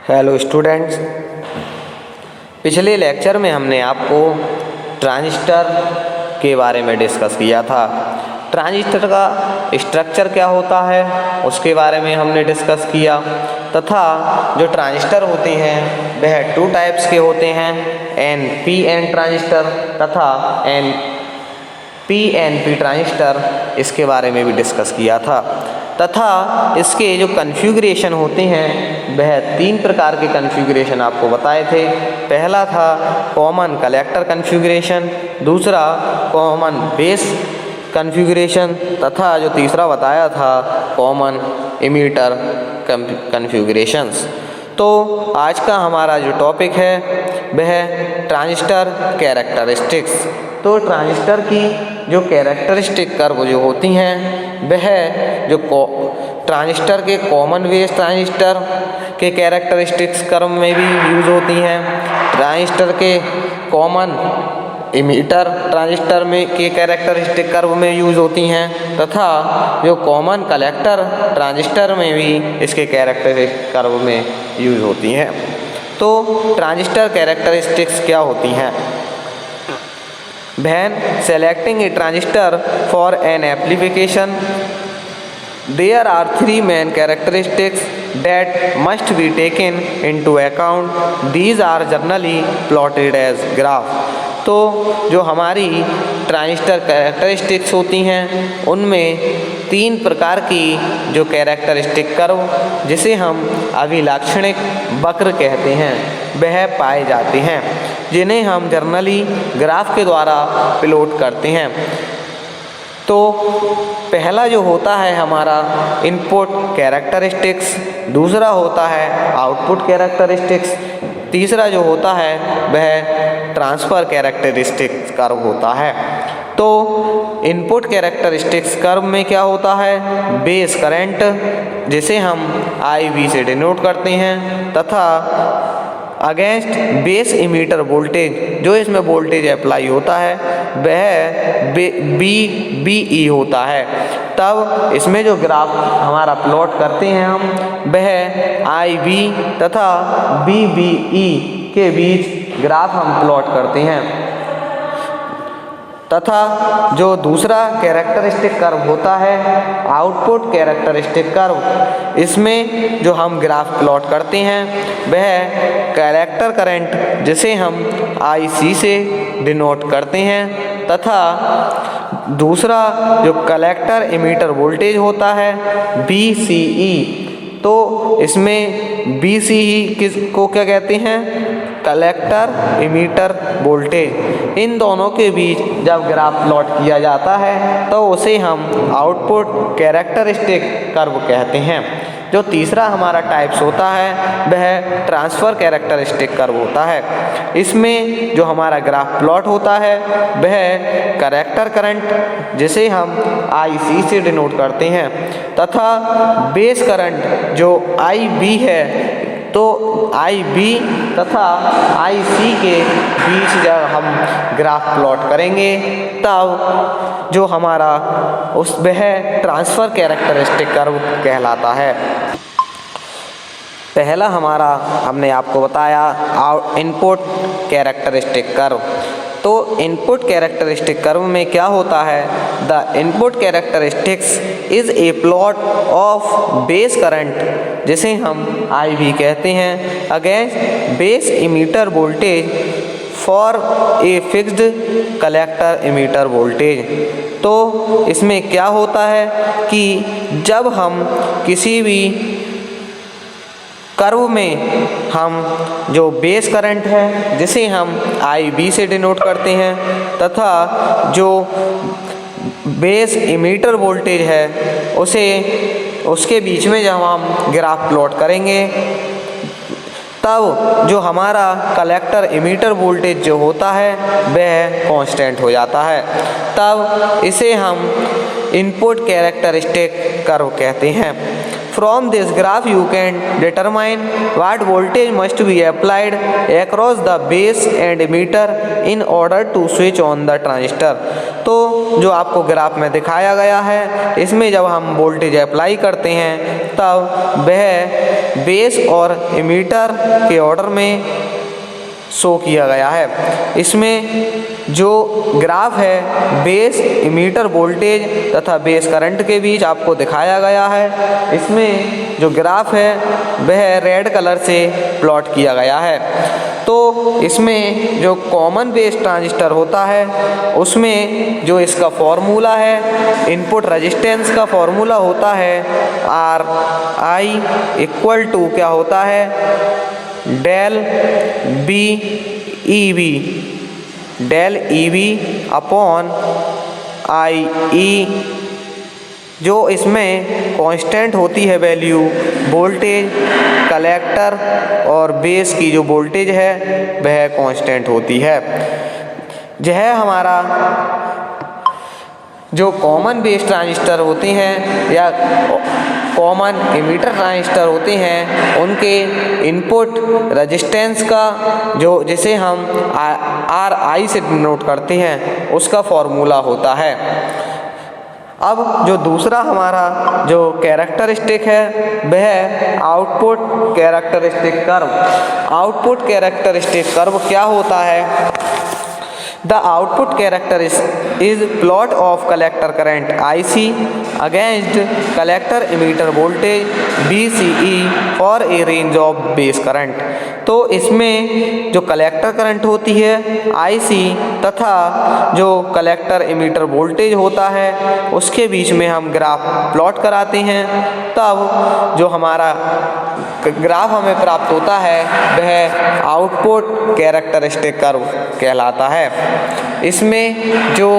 Hello students, पिछले lecture में हमने आपको ट्रांजिस्टर के बारे में डिस्कस किया था। ट्रांजिस्टर का स्ट्रक्चर क्या होता है उसके बारे में हमने डिस्कस किया तथा जो ट्रांजिस्टर होते हैं वह 2 टाइप्स के होते हैं, NPN ट्रांजिस्टर तथा PNP ट्रांजिस्टर, इसके बारे में भी डिस्कस किया था तथा इसके जो कन्फिगरेशन होते हैं वह 3 प्रकार के कन्फिगरेशन आपको बताए थे। पहला था कॉमन कलेक्टर कन्फिगरेशन, दूसरा कॉमन बेस कन्फिगरेशन तथा जो तीसरा बताया था कॉमन इमीटर कन्फिगरेशंस। तो आज का हमारा जो टॉपिक है वह ट्रांजिस्टर कैरेक्टरिस्टिक्स। तो ट्रांजिस्टर की जो कैरेक्टरिस्टिक कर्व जो होती हैं वह जो ट्रांजिस्टर के कॉमन बेस ट्रांजिस्टर के कैरेक्टरिस्टिक्स कर्व में भी यूज़ होती हैं, ट्रांजिस्टर के कॉमन इमीटर ट्रांजिस्टर में के कैरेक्टरिस्टिक कर्व में यूज़ होती हैं तथा जो कॉमन कलेक्टर ट्रांजिस्टर में भी इसके कैरेक्टरिस्टिक कर्व में यूज़ होती हैं। तो ट्रांजिस्टर कैरेक्टरिस्टिक्स क्या होती हैं? When selecting a transistor for an application, there are 3 main characteristics that must be taken into account. These are generally plotted as graph. तो जो हमारी ट्रांजिस्टर कैरेक्टरिस्टिक्स होती हैं उनमें 3 प्रकार की जो कैरेक्टरिस्टिक कर्व जिसे हम अभिलाक्षणिक वक्र कहते हैं वह पाए जाते हैं, जिन्हें हम जर्नली ग्राफ के द्वारा प्लॉट करते हैं। तो पहला जो होता है हमारा इनपुट कैरेक्टरिस्टिक्स, दूसरा होता है आउटपुट कैरेक्टरिस्टिक्स, तीसरा जो होता है वह ट्रांसफ़र कैरेक्टरिस्टिक्स कर्व होता है। तो इनपुट कैरेक्टरिस्टिक्स कर्व में क्या होता है? बेस करंट जिसे हम IB से डिनोट करते हैं तथा अगेंस्ट बेस इमीटर वोल्टेज जो इसमें वोल्टेज अप्लाई होता है वह BE होता है। तब इसमें जो ग्राफ हमारा प्लॉट करते हैं हम वह IB तथा BBE के बीच ग्राफ हम प्लॉट करते हैं तथा जो दूसरा कैरेक्टरिस्टिक कर्व होता है आउटपुट कैरेक्टरिस्टिक कर्व, इसमें जो हम ग्राफ प्लॉट करते हैं वह कलेक्टर करंट जिसे हम IC से डिनोट करते हैं तथा दूसरा जो कलेक्टर इमीटर वोल्टेज होता है BCE। तो इसमें BCE किसको क्या कहते हैं? Collector emitter voltage. इन दोनों के बीच जब ग्राफ प्लॉट किया जाता है तो उसे हम आउटपुट कैरेक्टरिस्टिक कर्व कहते हैं। जो तीसरा हमारा टाइप्स होता है वह ट्रांसफ़र कैरेक्टरिस्टिक कर्व होता है। इसमें जो हमारा ग्राफ प्लॉट होता है वह कलेक्टर करंट जिसे हम IC से डिनोट करते हैं तथा बेस करंट जो IB है, तो IB तथा IC के बीच जब हम ग्राफ प्लॉट करेंगे तब जो हमारा वह ट्रांसफ़र कैरेक्टरिस्टिक कर्व कहलाता है। पहला हमारा हमने आपको बताया इनपुट कैरेक्टरिस्टिक कर्व। तो इनपुट कैरेक्टरिस्टिक कर्व में क्या होता है? The input characteristics is a plot of base current जिसे हम IB कहते हैं against base emitter voltage for a fixed collector emitter voltage. तो इसमें क्या होता है कि जब हम किसी भी कर्व में हम जो बेस करंट है जिसे हम IB से डिनोट करते हैं तथा जो बेस इमीटर वोल्टेज है उसके बीच में जब हम ग्राफ प्लॉट करेंगे तब जो हमारा कलेक्टर इमीटर वोल्टेज जो होता है वह कांस्टेंट हो जाता है। तब इसे हम इनपुट कैरेक्टरिस्टिक कर्व कहते हैं। From this graph you can determine what voltage must be applied across the base and emitter in order to switch on the transistor। तो जो आपको ग्राफ में दिखाया गया है इसमें जब हम वोल्टेज अप्लाई करते हैं तब वह बेस और इमीटर के ऑर्डर में शो किया गया है। इसमें जो ग्राफ है बेस इमीटर वोल्टेज तथा बेस करंट के बीच आपको दिखाया गया है। इसमें जो ग्राफ है वह रेड कलर से प्लॉट किया गया है। तो इसमें जो कॉमन बेस ट्रांजिस्टर होता है उसमें जो इसका फॉर्मूला है, इनपुट रेजिस्टेंस का फॉर्मूला होता है आर आई इक्वल टू क्या होता है, del B E B, del E B upon I E, जो इसमें कांस्टेंट होती है वैल्यू वोल्टेज कलेक्टर और बेस की जो वोल्टेज है वह कांस्टेंट होती है। यह हमारा जो कॉमन बेस ट्रांजिस्टर होते हैं या कॉमन इमीटर ट्रांजिस्टर होते हैं उनके इनपुट रेजिस्टेंस का जो जिसे हम आर आई से डिनोट करते हैं उसका फॉर्मूला होता है। अब जो दूसरा हमारा जो कैरेक्टरिस्टिक है वह output characteristic curve. Output characteristic curve क्या होता है? The output character is plot of collector current IC against collector emitter voltage VCE for a range of base current। तो इसमें जो कलेक्टर करंट होती है IC तथा जो कलेक्टर इमीटर वोल्टेज होता है उसके बीच में हम ग्राफ प्लॉट कराते हैं, तब जो हमारा ग्राफ हमें प्राप्त होता है वह आउटपुट कैरेक्टरिस्टिक कर्व कहलाता है। इसमें जो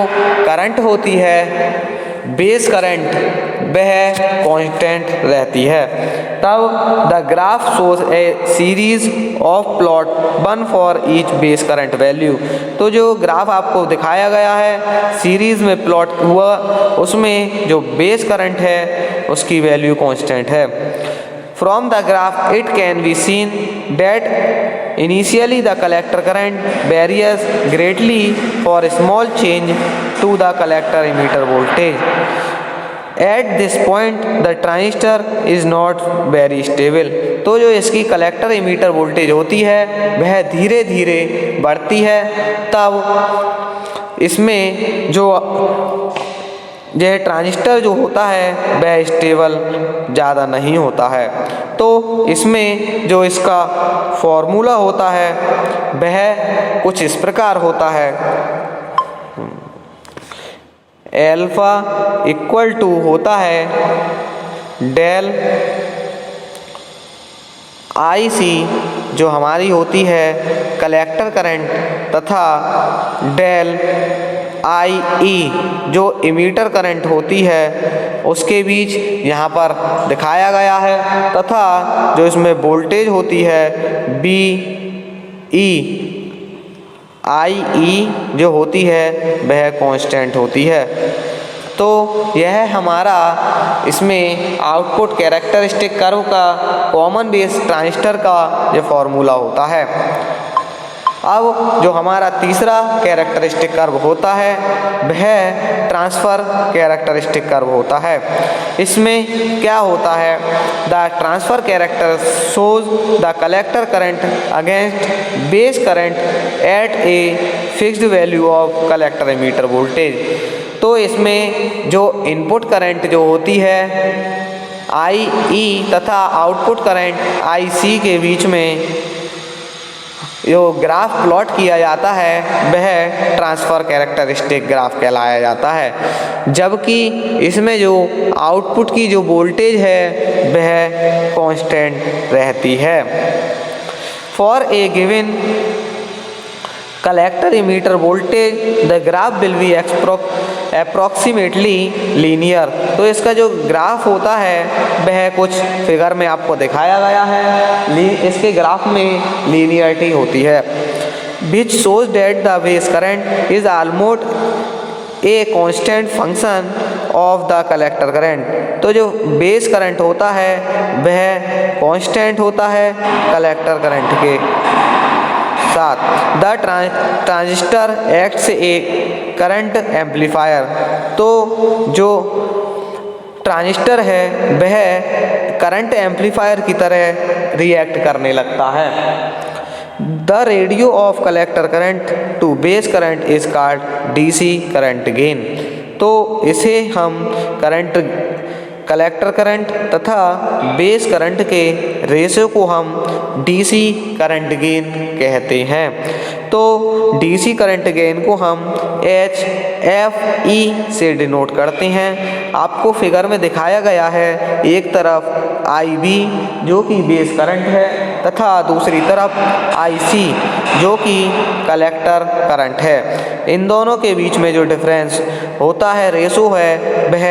करंट होती है बेस करंट वह कांस्टेंट रहती है। तब the graph shows A series of plot one for each base current value. तो जो ग्राफ आपको दिखाया गया है सीरीज में प्लॉट हुआ उसमें जो बेस करंट है उसकी वैल्यू कांस्टेंट है। From the graph it can be seen that initially the collector current varies greatly for a small change to the collector emitter voltage. At this point the transistor is not very stable। तो जो इसकी collector emitter voltage होती है वह धीरे धीरे बढ़ती है, तब इसमें जो यह ट्रांजिस्टर जो होता है वह स्टेबल ज़्यादा नहीं होता है। तो इसमें जो इसका फॉर्मूला होता है वह कुछ इस प्रकार होता है, एल्फा इक्वल टू होता है डेल आई सी जो हमारी होती है कलेक्टर करंट तथा डेल आई ई जो इमीटर करंट होती है उसके बीच यहाँ पर दिखाया गया है, तथा जो इसमें वोल्टेज होती है बी ई आई ई जो होती है वह कांस्टेंट होती है। तो यह हमारा इसमें आउटपुट कैरेक्टरिस्टिक कर्व का कॉमन बेस ट्रांजिस्टर का जो फॉर्मूला होता है। अब जो हमारा तीसरा कैरेक्टरिस्टिक कर्व होता है वह ट्रांसफ़र कैरेक्टरिस्टिक कर्व होता है। इसमें क्या होता है, the transfer character shows the collector current against base current eight a fixed value of collector emitter voltage. तो इसमें जो इनपुट करंट जो होती है आई ई तथा आउटपुट करंट आई सी के बीच में जो ग्राफ प्लॉट किया जाता है वह ट्रांसफ़र कैरेक्टरिस्टिक ग्राफ कहलाया जाता है, जबकि इसमें जो आउटपुट की जो वोल्टेज है वह कांस्टेंट रहती है। For a given collector emitter voltage the graph will be approximately linear. तो इसका जो ग्राफ होता है वह कुछ फिगर में आपको दिखाया गया है, इसके ग्राफ में लीनियरिटी होती है, which shows that the base current is almost a constant function of the collector current. तो जो बेस करंट होता है वह कांस्टेंट होता है कलेक्टर करंट के साथ। The transistor acts A current amplifier. तो जो ट्रांजिस्टर है वह करंट एम्पलीफायर की तरह रिएक्ट करने लगता है। The ratio of collector current to base current is called DC current gain. तो इसे हम कलेक्टर करंट तथा बेस करंट के रेशो को हम डीसी करंट गेन कहते हैं। तो डीसी करंट गेन को हम HFE से डिनोट करते हैं। आपको फिगर में दिखाया गया है, एक तरफ IB जो कि बेस करंट है तथा दूसरी तरफ IC जो कि कलेक्टर करंट है। इन दोनों के बीच में जो डिफरेंस होता है, रेशो है, वह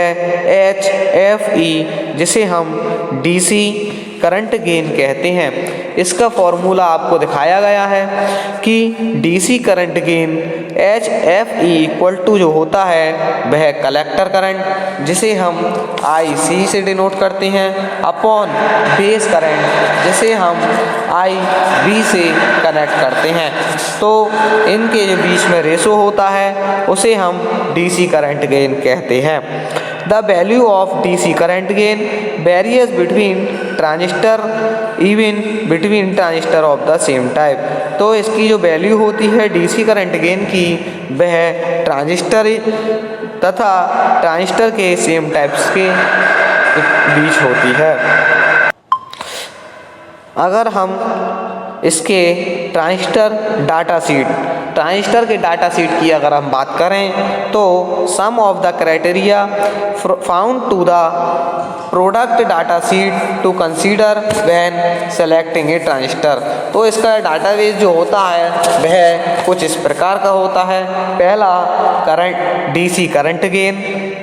HFE जिसे हम डीसी करंट गेन कहते हैं। इसका फॉर्मूला आपको दिखाया गया है कि DC current gain HFE equal to जो होता है वह कलेक्टर करंट जिसे हम IC से डिनोट करते हैं अपॉन बेस करंट जिसे हम IB से कनेक्ट करते हैं। तो इनके जो बीच में रेशो होता है उसे हम डीसी करंट गेन कहते हैं। The value of DC current gain varies between transistor even between transistor of the same type। तो इसकी जो वैल्यू होती है डीसी करंट गेन की वह ट्रांजिस्टर तथा ट्रांजिस्टर के सेम टाइप्स के बीच होती है। अगर हम इसके ट्रांजिस्टर के डाटा शीट की अगर हम बात करें तो some of the criteria found to the product data sheet to consider when selecting a transistor. तो इसका डाटाबेस जो होता है वह कुछ इस प्रकार का होता है। पहला करंट डीसी करंट गेन,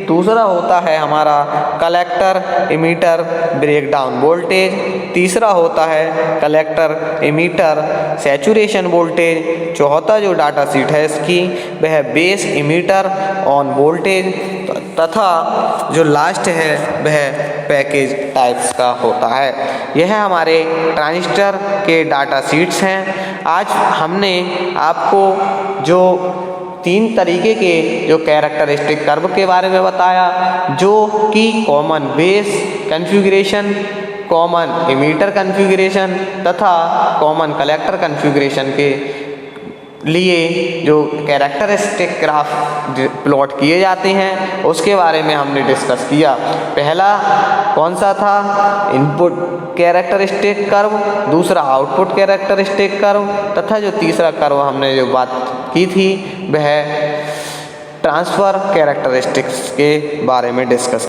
दूसरा होता है हमारा कलेक्टर इमीटर ब्रेकडाउन वोल्टेज, तीसरा होता है कलेक्टर इमीटर सैचुरेशन वोल्टेज, चौथा जो डाटा शीट है इसकी वह बेस इमीटर ऑन वोल्टेज तथा जो लास्ट है वह पैकेज टाइप्स का होता है। यह हमारे ट्रांजिस्टर के डाटा शीट्स हैं। आज हमने आपको जो 3 तरीके के जो कैरेक्टरिस्टिक कर्व के बारे में बताया, जो कि common base configuration, common emitter configuration तथा कॉमन कलेक्टर कॉन्फ़िगरेशन के लिए जो कैरेक्टरिस्टिक ग्राफ प्लॉट किए जाते हैं उसके बारे में हमने डिस्कस किया। पहला कौन सा था? इनपुट कैरेक्टरिस्टिक कर्व, दूसरा आउटपुट कैरेक्टरिस्टिक कर्व तथा जो तीसरा कर्व हमने जो बात की थी वह ट्रांसफ़र कैरेक्टरिस्टिक्स के बारे में डिस्कस